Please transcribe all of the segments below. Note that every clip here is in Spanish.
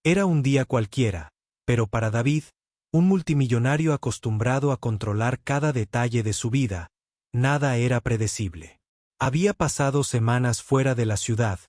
Era un día cualquiera, pero para David, un multimillonario acostumbrado a controlar cada detalle de su vida, nada era predecible. Había pasado semanas fuera de la ciudad,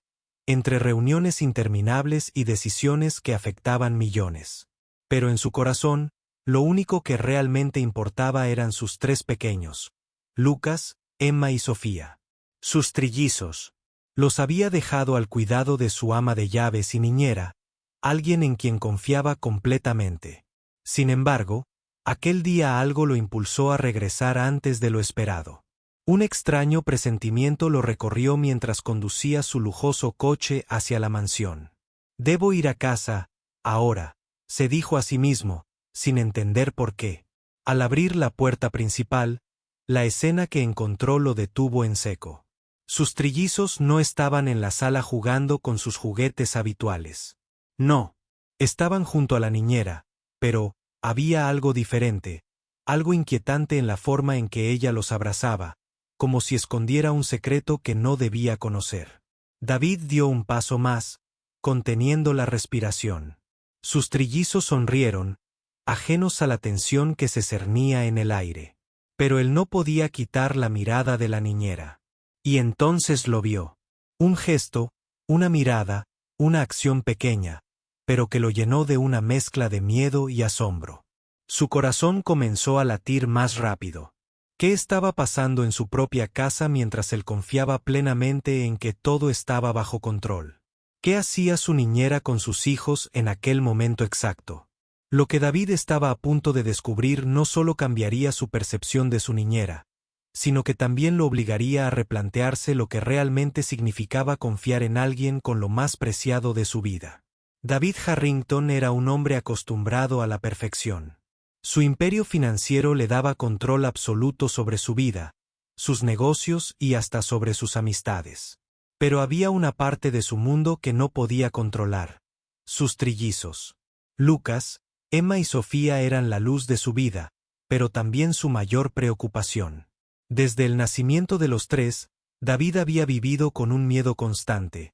entre reuniones interminables y decisiones que afectaban millones. Pero en su corazón, lo único que realmente importaba eran sus tres pequeños, Lucas, Emma y Sofía. Sus trillizos. Los había dejado al cuidado de su ama de llaves y niñera, alguien en quien confiaba completamente. Sin embargo, aquel día algo lo impulsó a regresar antes de lo esperado. Un extraño presentimiento lo recorrió mientras conducía su lujoso coche hacia la mansión. Debo ir a casa, ahora, se dijo a sí mismo, sin entender por qué. Al abrir la puerta principal, la escena que encontró lo detuvo en seco. Sus trillizos no estaban en la sala jugando con sus juguetes habituales. No, estaban junto a la niñera, pero había algo diferente, algo inquietante en la forma en que ella los abrazaba, como si escondiera un secreto que no debía conocer. David dio un paso más, conteniendo la respiración. Sus trillizos sonrieron, ajenos a la tensión que se cernía en el aire. Pero él no podía quitar la mirada de la niñera. Y entonces lo vio. Un gesto, una mirada, una acción pequeña, pero que lo llenó de una mezcla de miedo y asombro. Su corazón comenzó a latir más rápido. ¿Qué estaba pasando en su propia casa mientras él confiaba plenamente en que todo estaba bajo control? ¿Qué hacía su niñera con sus hijos en aquel momento exacto? Lo que David estaba a punto de descubrir no solo cambiaría su percepción de su niñera, sino que también lo obligaría a replantearse lo que realmente significaba confiar en alguien con lo más preciado de su vida. David Harrington era un hombre acostumbrado a la perfección. Su imperio financiero le daba control absoluto sobre su vida, sus negocios y hasta sobre sus amistades. Pero había una parte de su mundo que no podía controlar: sus trillizos. Lucas, Emma y Sofía eran la luz de su vida, pero también su mayor preocupación. Desde el nacimiento de los tres, David había vivido con un miedo constante: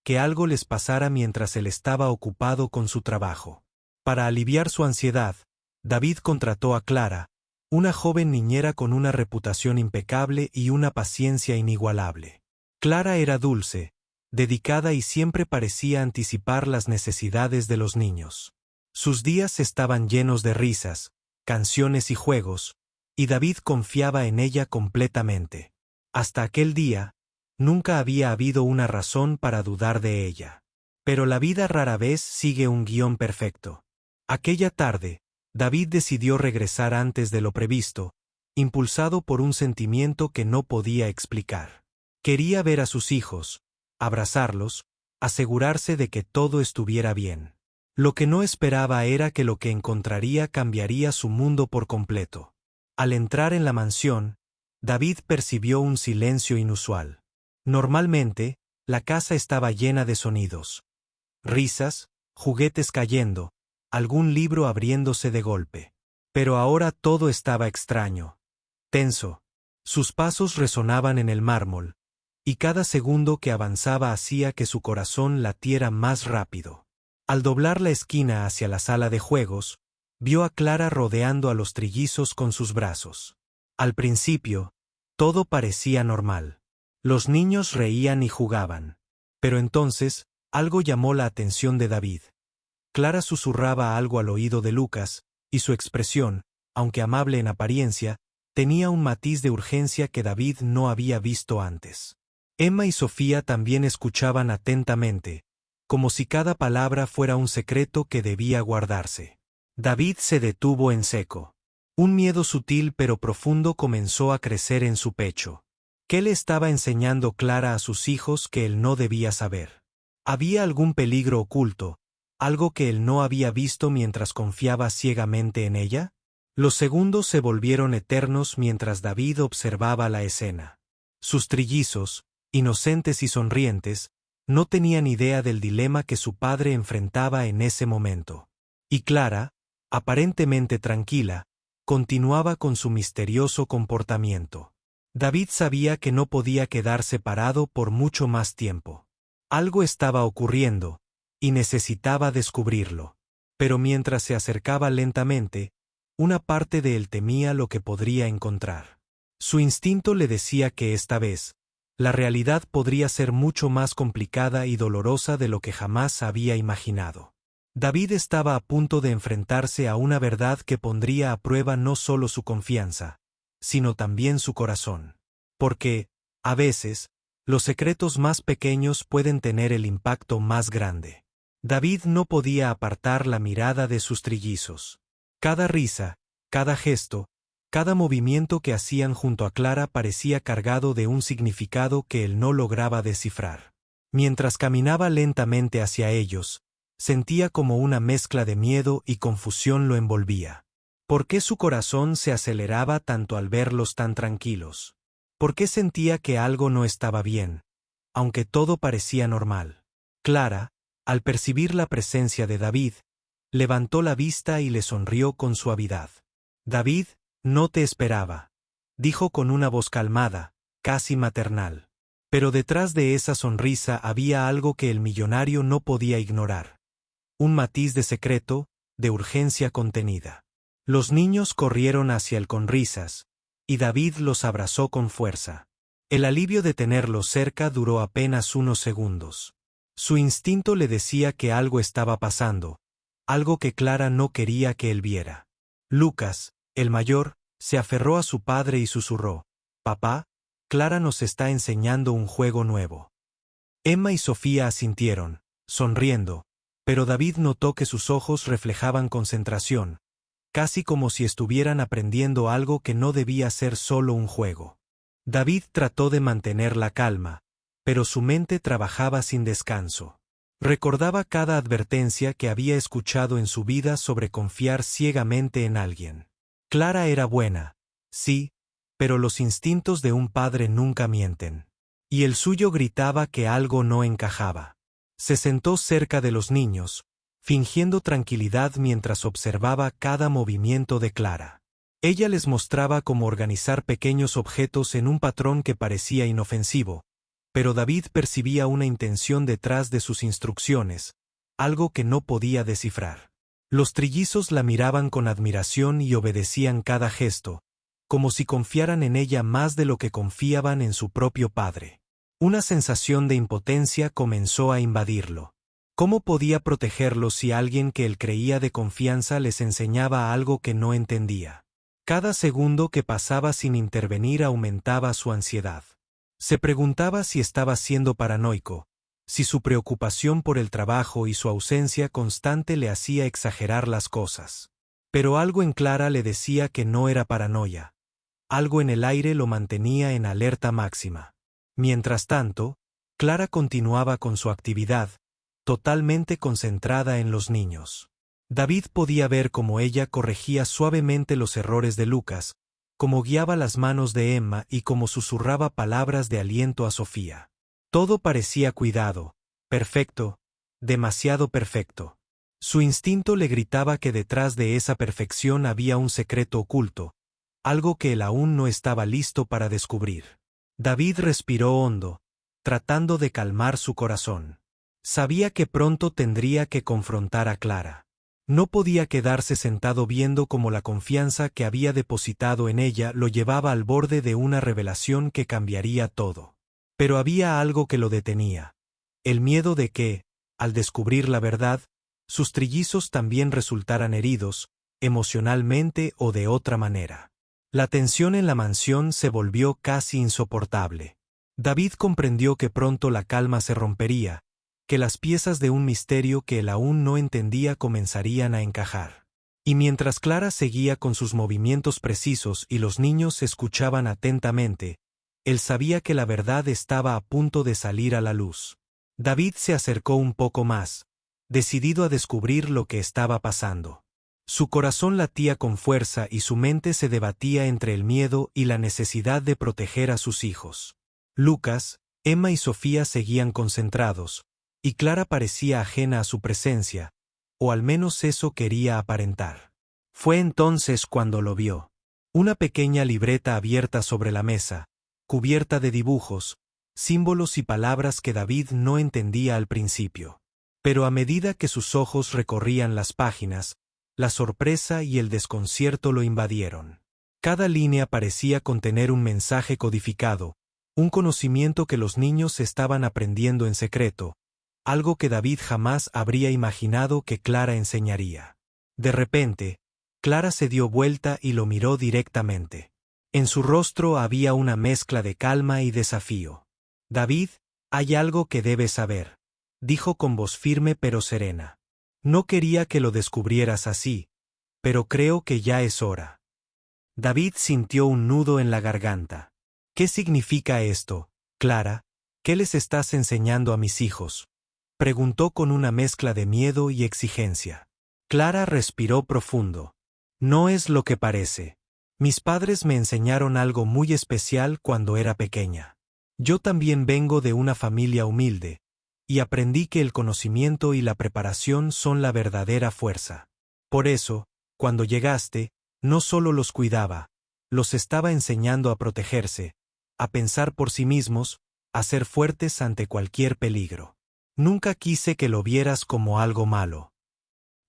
que algo les pasara mientras él estaba ocupado con su trabajo. Para aliviar su ansiedad, David contrató a Clara, una joven niñera con una reputación impecable y una paciencia inigualable. Clara era dulce, dedicada y siempre parecía anticipar las necesidades de los niños. Sus días estaban llenos de risas, canciones y juegos, y David confiaba en ella completamente. Hasta aquel día, nunca había habido una razón para dudar de ella. Pero la vida rara vez sigue un guión perfecto. Aquella tarde, David decidió regresar antes de lo previsto, impulsado por un sentimiento que no podía explicar. Quería ver a sus hijos, abrazarlos, asegurarse de que todo estuviera bien. Lo que no esperaba era que lo que encontraría cambiaría su mundo por completo. Al entrar en la mansión, David percibió un silencio inusual. Normalmente, la casa estaba llena de sonidos. Risas, juguetes cayendo, algún libro abriéndose de golpe. Pero ahora todo estaba extraño, tenso. Sus pasos resonaban en el mármol, y cada segundo que avanzaba hacía que su corazón latiera más rápido. Al doblar la esquina hacia la sala de juegos, vio a Clara rodeando a los trillizos con sus brazos. Al principio, todo parecía normal. Los niños reían y jugaban. Pero entonces, algo llamó la atención de David. Clara susurraba algo al oído de Lucas, y su expresión, aunque amable en apariencia, tenía un matiz de urgencia que David no había visto antes. Emma y Sofía también escuchaban atentamente, como si cada palabra fuera un secreto que debía guardarse. David se detuvo en seco. Un miedo sutil pero profundo comenzó a crecer en su pecho. ¿Qué le estaba enseñando Clara a sus hijos que él no debía saber? ¿Había algún peligro oculto, algo que él no había visto mientras confiaba ciegamente en ella? Los segundos se volvieron eternos mientras David observaba la escena. Sus trillizos, inocentes y sonrientes, no tenían idea del dilema que su padre enfrentaba en ese momento. Y Clara, aparentemente tranquila, continuaba con su misterioso comportamiento. David sabía que no podía quedarse parado por mucho más tiempo. Algo estaba ocurriendo, y necesitaba descubrirlo. Pero mientras se acercaba lentamente, una parte de él temía lo que podría encontrar. Su instinto le decía que esta vez, la realidad podría ser mucho más complicada y dolorosa de lo que jamás había imaginado. David estaba a punto de enfrentarse a una verdad que pondría a prueba no solo su confianza, sino también su corazón. Porque, a veces, los secretos más pequeños pueden tener el impacto más grande. David no podía apartar la mirada de sus trillizos. Cada risa, cada gesto, cada movimiento que hacían junto a Clara parecía cargado de un significado que él no lograba descifrar. Mientras caminaba lentamente hacia ellos, sentía como una mezcla de miedo y confusión lo envolvía. ¿Por qué su corazón se aceleraba tanto al verlos tan tranquilos? ¿Por qué sentía que algo no estaba bien, aunque todo parecía normal? Clara, al percibir la presencia de David, levantó la vista y le sonrió con suavidad. «David, no te esperaba», dijo con una voz calmada, casi maternal. Pero detrás de esa sonrisa había algo que el millonario no podía ignorar. Un matiz de secreto, de urgencia contenida. Los niños corrieron hacia él con risas, y David los abrazó con fuerza. El alivio de tenerlos cerca duró apenas unos segundos. Su instinto le decía que algo estaba pasando, algo que Clara no quería que él viera. Lucas, el mayor, se aferró a su padre y susurró: «Papá, Clara nos está enseñando un juego nuevo». Emma y Sofía asintieron, sonriendo, pero David notó que sus ojos reflejaban concentración, casi como si estuvieran aprendiendo algo que no debía ser solo un juego. David trató de mantener la calma, pero su mente trabajaba sin descanso. Recordaba cada advertencia que había escuchado en su vida sobre confiar ciegamente en alguien. Clara era buena, sí, pero los instintos de un padre nunca mienten. Y el suyo gritaba que algo no encajaba. Se sentó cerca de los niños, fingiendo tranquilidad mientras observaba cada movimiento de Clara. Ella les mostraba cómo organizar pequeños objetos en un patrón que parecía inofensivo, pero David percibía una intención detrás de sus instrucciones, algo que no podía descifrar. Los trillizos la miraban con admiración y obedecían cada gesto, como si confiaran en ella más de lo que confiaban en su propio padre. Una sensación de impotencia comenzó a invadirlo. ¿Cómo podía protegerlos si alguien que él creía de confianza les enseñaba algo que no entendía? Cada segundo que pasaba sin intervenir aumentaba su ansiedad. Se preguntaba si estaba siendo paranoico, si su preocupación por el trabajo y su ausencia constante le hacía exagerar las cosas. Pero algo en Clara le decía que no era paranoia. Algo en el aire lo mantenía en alerta máxima. Mientras tanto, Clara continuaba con su actividad, totalmente concentrada en los niños. David podía ver cómo ella corregía suavemente los errores de Lucas, cómo guiaba las manos de Emma y cómo susurraba palabras de aliento a Sofía. Todo parecía cuidado, perfecto, demasiado perfecto. Su instinto le gritaba que detrás de esa perfección había un secreto oculto, algo que él aún no estaba listo para descubrir. David respiró hondo, tratando de calmar su corazón. Sabía que pronto tendría que confrontar a Clara. No podía quedarse sentado viendo cómo la confianza que había depositado en ella lo llevaba al borde de una revelación que cambiaría todo. Pero había algo que lo detenía. El miedo de que, al descubrir la verdad, sus trillizos también resultaran heridos, emocionalmente o de otra manera. La tensión en la mansión se volvió casi insoportable. David comprendió que pronto la calma se rompería, que las piezas de un misterio que él aún no entendía comenzarían a encajar. Y mientras Clara seguía con sus movimientos precisos y los niños escuchaban atentamente, él sabía que la verdad estaba a punto de salir a la luz. David se acercó un poco más, decidido a descubrir lo que estaba pasando. Su corazón latía con fuerza y su mente se debatía entre el miedo y la necesidad de proteger a sus hijos. Lucas, Emma y Sofía seguían concentrados, y Clara parecía ajena a su presencia, o al menos eso quería aparentar. Fue entonces cuando lo vio. Una pequeña libreta abierta sobre la mesa, cubierta de dibujos, símbolos y palabras que David no entendía al principio. Pero a medida que sus ojos recorrían las páginas, la sorpresa y el desconcierto lo invadieron. Cada línea parecía contener un mensaje codificado, un conocimiento que los niños estaban aprendiendo en secreto, algo que David jamás habría imaginado que Clara enseñaría. De repente, Clara se dio vuelta y lo miró directamente. En su rostro había una mezcla de calma y desafío. «David, hay algo que debes saber», dijo con voz firme pero serena. «No quería que lo descubrieras así, pero creo que ya es hora». David sintió un nudo en la garganta. «¿Qué significa esto, Clara? ¿Qué les estás enseñando a mis hijos?», preguntó con una mezcla de miedo y exigencia. Clara respiró profundo. «No es lo que parece. Mis padres me enseñaron algo muy especial cuando era pequeña. Yo también vengo de una familia humilde, y aprendí que el conocimiento y la preparación son la verdadera fuerza. Por eso, cuando llegaste, no solo los cuidaba, los estaba enseñando a protegerse, a pensar por sí mismos, a ser fuertes ante cualquier peligro. Nunca quise que lo vieras como algo malo».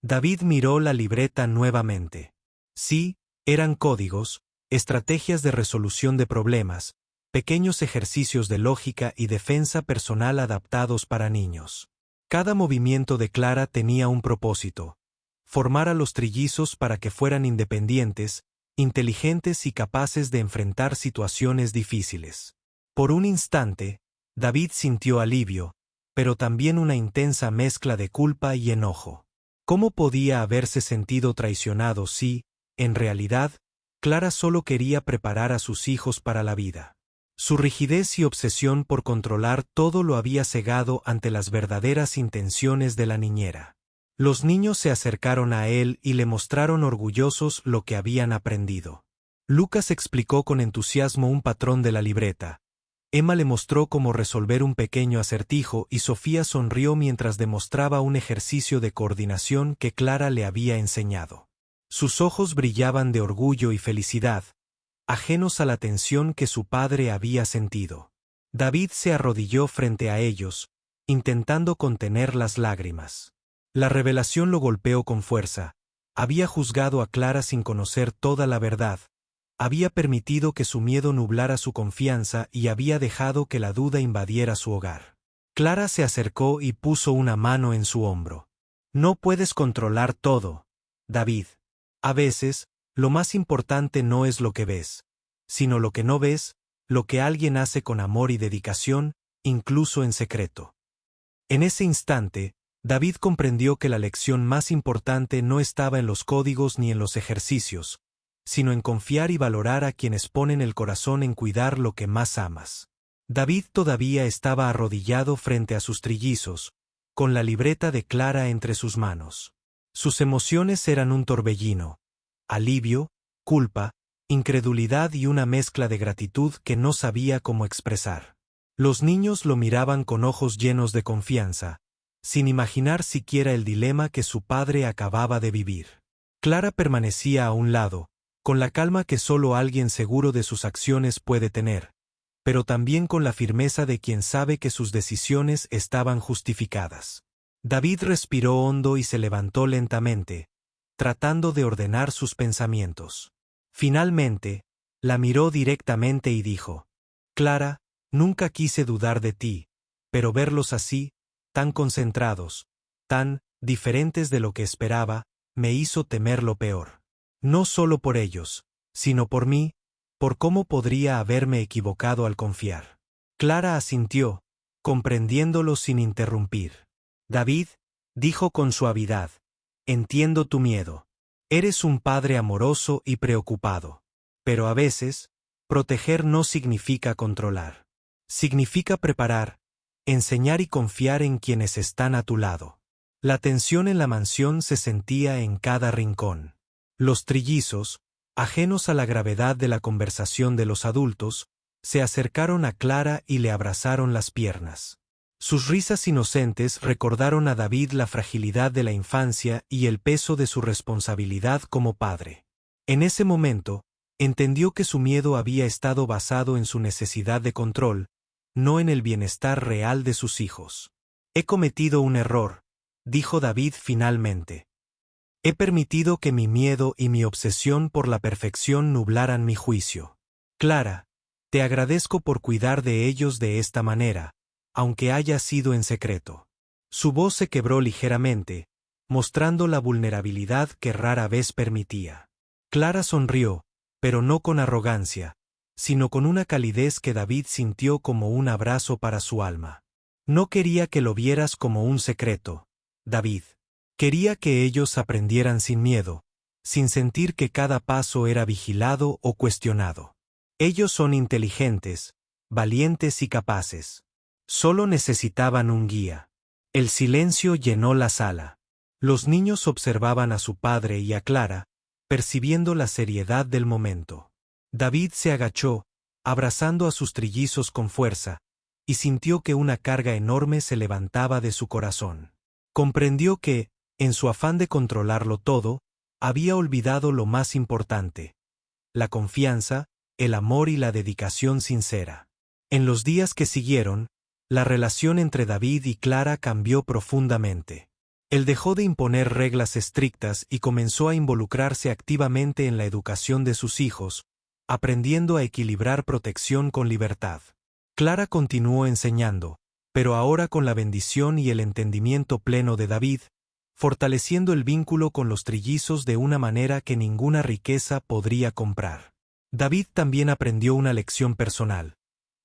David miró la libreta nuevamente. Sí, eran códigos, estrategias de resolución de problemas, pequeños ejercicios de lógica y defensa personal adaptados para niños. Cada movimiento de Clara tenía un propósito: formar a los trillizos para que fueran independientes, inteligentes y capaces de enfrentar situaciones difíciles. Por un instante, David sintió alivio, pero también una intensa mezcla de culpa y enojo. ¿Cómo podía haberse sentido traicionado si, en realidad, Clara solo quería preparar a sus hijos para la vida? Su rigidez y obsesión por controlar todo lo había cegado ante las verdaderas intenciones de la niñera. Los niños se acercaron a él y le mostraron orgullosos lo que habían aprendido. Lucas explicó con entusiasmo un patrón de la libreta. Emma le mostró cómo resolver un pequeño acertijo y Sofía sonrió mientras demostraba un ejercicio de coordinación que Clara le había enseñado. Sus ojos brillaban de orgullo y felicidad, ajenos a la tensión que su padre había sentido. David se arrodilló frente a ellos, intentando contener las lágrimas. La revelación lo golpeó con fuerza. Había juzgado a Clara sin conocer toda la verdad. Había permitido que su miedo nublara su confianza y había dejado que la duda invadiera su hogar. Clara se acercó y puso una mano en su hombro. «No puedes controlar todo, David. A veces, lo más importante no es lo que ves, sino lo que no ves, lo que alguien hace con amor y dedicación, incluso en secreto». En ese instante, David comprendió que la lección más importante no estaba en los códigos ni en los ejercicios, sino en confiar y valorar a quienes ponen el corazón en cuidar lo que más amas. David todavía estaba arrodillado frente a sus trillizos, con la libreta de Clara entre sus manos. Sus emociones eran un torbellino: alivio, culpa, incredulidad y una mezcla de gratitud que no sabía cómo expresar. Los niños lo miraban con ojos llenos de confianza, sin imaginar siquiera el dilema que su padre acababa de vivir. Clara permanecía a un lado, con la calma que solo alguien seguro de sus acciones puede tener, pero también con la firmeza de quien sabe que sus decisiones estaban justificadas. David respiró hondo y se levantó lentamente, tratando de ordenar sus pensamientos. Finalmente, la miró directamente y dijo: «Clara, nunca quise dudar de ti, pero verlos así, tan concentrados, tan diferentes de lo que esperaba, me hizo temer lo peor. No solo por ellos, sino por mí, por cómo podría haberme equivocado al confiar». Clara asintió, comprendiéndolo sin interrumpir. «David», dijo con suavidad, «entiendo tu miedo. Eres un padre amoroso y preocupado. Pero a veces, proteger no significa controlar. Significa preparar, enseñar y confiar en quienes están a tu lado». La tensión en la mansión se sentía en cada rincón. Los trillizos, ajenos a la gravedad de la conversación de los adultos, se acercaron a Clara y le abrazaron las piernas. Sus risas inocentes recordaron a David la fragilidad de la infancia y el peso de su responsabilidad como padre. En ese momento, entendió que su miedo había estado basado en su necesidad de control, no en el bienestar real de sus hijos. «He cometido un error», dijo David finalmente. He permitido que mi miedo y mi obsesión por la perfección nublaran mi juicio. Clara, te agradezco por cuidar de ellos de esta manera, aunque haya sido en secreto. Su voz se quebró ligeramente, mostrando la vulnerabilidad que rara vez permitía. Clara sonrió, pero no con arrogancia, sino con una calidez que David sintió como un abrazo para su alma. No quería que lo vieras como un secreto, David. Quería que ellos aprendieran sin miedo, sin sentir que cada paso era vigilado o cuestionado. Ellos son inteligentes, valientes y capaces. Solo necesitaban un guía. El silencio llenó la sala. Los niños observaban a su padre y a Clara, percibiendo la seriedad del momento. David se agachó, abrazando a sus trillizos con fuerza, y sintió que una carga enorme se levantaba de su corazón. Comprendió que, en su afán de controlarlo todo, había olvidado lo más importante: la confianza, el amor y la dedicación sincera. En los días que siguieron, la relación entre David y Clara cambió profundamente. Él dejó de imponer reglas estrictas y comenzó a involucrarse activamente en la educación de sus hijos, aprendiendo a equilibrar protección con libertad. Clara continuó enseñando, pero ahora con la bendición y el entendimiento pleno de David, fortaleciendo el vínculo con los trillizos de una manera que ninguna riqueza podría comprar. David también aprendió una lección personal.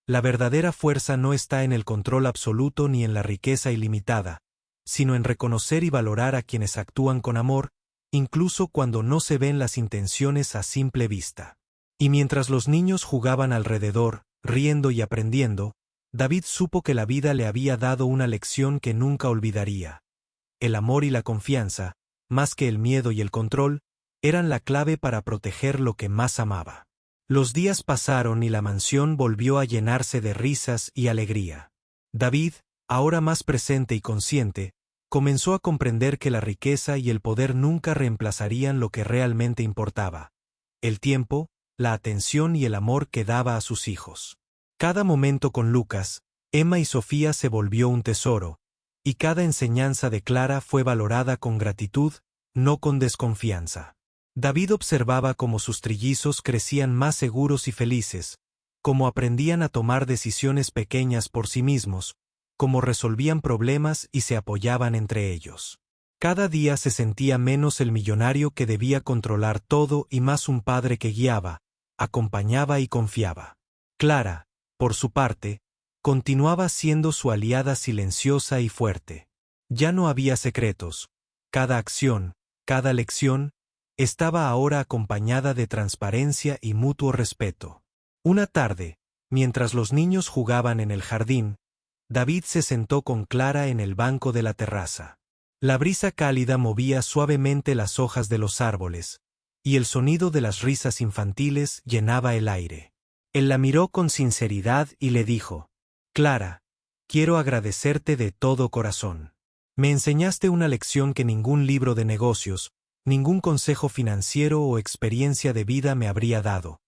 La verdadera fuerza no está en el control absoluto ni en la riqueza ilimitada, sino en reconocer y valorar a quienes actúan con amor, incluso cuando no se ven las intenciones a simple vista. Y mientras los niños jugaban alrededor, riendo y aprendiendo, David supo que la vida le había dado una lección que nunca olvidaría. El amor y la confianza, más que el miedo y el control, eran la clave para proteger lo que más amaba. Los días pasaron y la mansión volvió a llenarse de risas y alegría. David, ahora más presente y consciente, comenzó a comprender que la riqueza y el poder nunca reemplazarían lo que realmente importaba: el tiempo, la atención y el amor que daba a sus hijos. Cada momento con Lucas, Emma y Sofía se volvió un tesoro, y cada enseñanza de Clara fue valorada con gratitud, no con desconfianza. David observaba cómo sus trillizos crecían más seguros y felices, cómo aprendían a tomar decisiones pequeñas por sí mismos, cómo resolvían problemas y se apoyaban entre ellos. Cada día se sentía menos el millonario que debía controlar todo y más un padre que guiaba, acompañaba y confiaba. Clara, por su parte, continuaba siendo su aliada silenciosa y fuerte. Ya no había secretos. Cada acción, cada lección, estaba ahora acompañada de transparencia y mutuo respeto. Una tarde, mientras los niños jugaban en el jardín, David se sentó con Clara en el banco de la terraza. La brisa cálida movía suavemente las hojas de los árboles, y el sonido de las risas infantiles llenaba el aire. Él la miró con sinceridad y le dijo: «Clara, quiero agradecerte de todo corazón. Me enseñaste una lección que ningún libro de negocios, ningún consejo financiero o experiencia de vida me habría dado: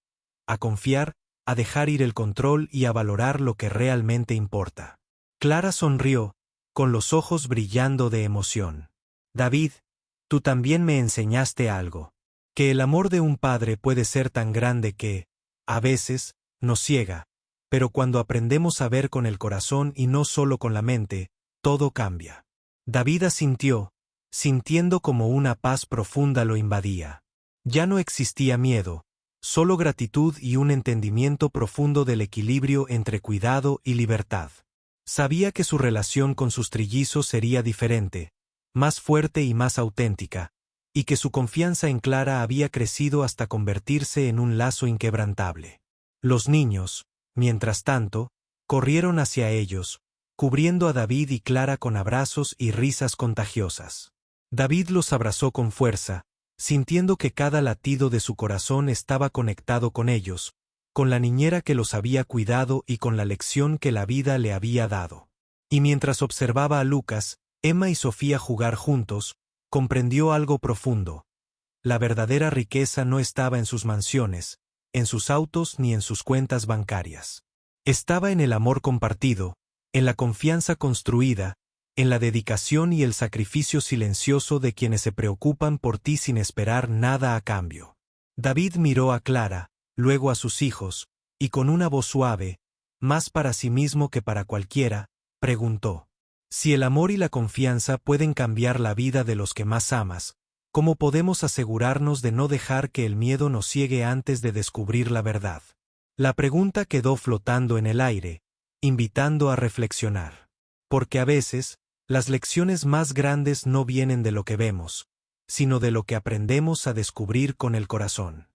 a confiar, a dejar ir el control y a valorar lo que realmente importa». Clara sonrió, con los ojos brillando de emoción. «David, tú también me enseñaste algo: que el amor de un padre puede ser tan grande que, a veces, nos ciega, pero cuando aprendemos a ver con el corazón y no solo con la mente, todo cambia». David asintió, sintiendo como una paz profunda lo invadía. Ya no existía miedo, solo gratitud y un entendimiento profundo del equilibrio entre cuidado y libertad. Sabía que su relación con sus trillizos sería diferente, más fuerte y más auténtica, y que su confianza en Clara había crecido hasta convertirse en un lazo inquebrantable. Los niños, mientras tanto, corrieron hacia ellos, cubriendo a David y Clara con abrazos y risas contagiosas. David los abrazó con fuerza, sintiendo que cada latido de su corazón estaba conectado con ellos, con la niñera que los había cuidado y con la lección que la vida le había dado. Y mientras observaba a Lucas, Emma y Sofía jugar juntos, comprendió algo profundo: la verdadera riqueza no estaba en sus mansiones, en sus autos ni en sus cuentas bancarias. Estaba en el amor compartido, en la confianza construida, en la dedicación y el sacrificio silencioso de quienes se preocupan por ti sin esperar nada a cambio. David miró a Clara, luego a sus hijos, y con una voz suave, más para sí mismo que para cualquiera, preguntó: si el amor y la confianza pueden cambiar la vida de los que más amas, ¿cómo podemos asegurarnos de no dejar que el miedo nos ciegue antes de descubrir la verdad? La pregunta quedó flotando en el aire, invitando a reflexionar. Porque a veces, las lecciones más grandes no vienen de lo que vemos, sino de lo que aprendemos a descubrir con el corazón.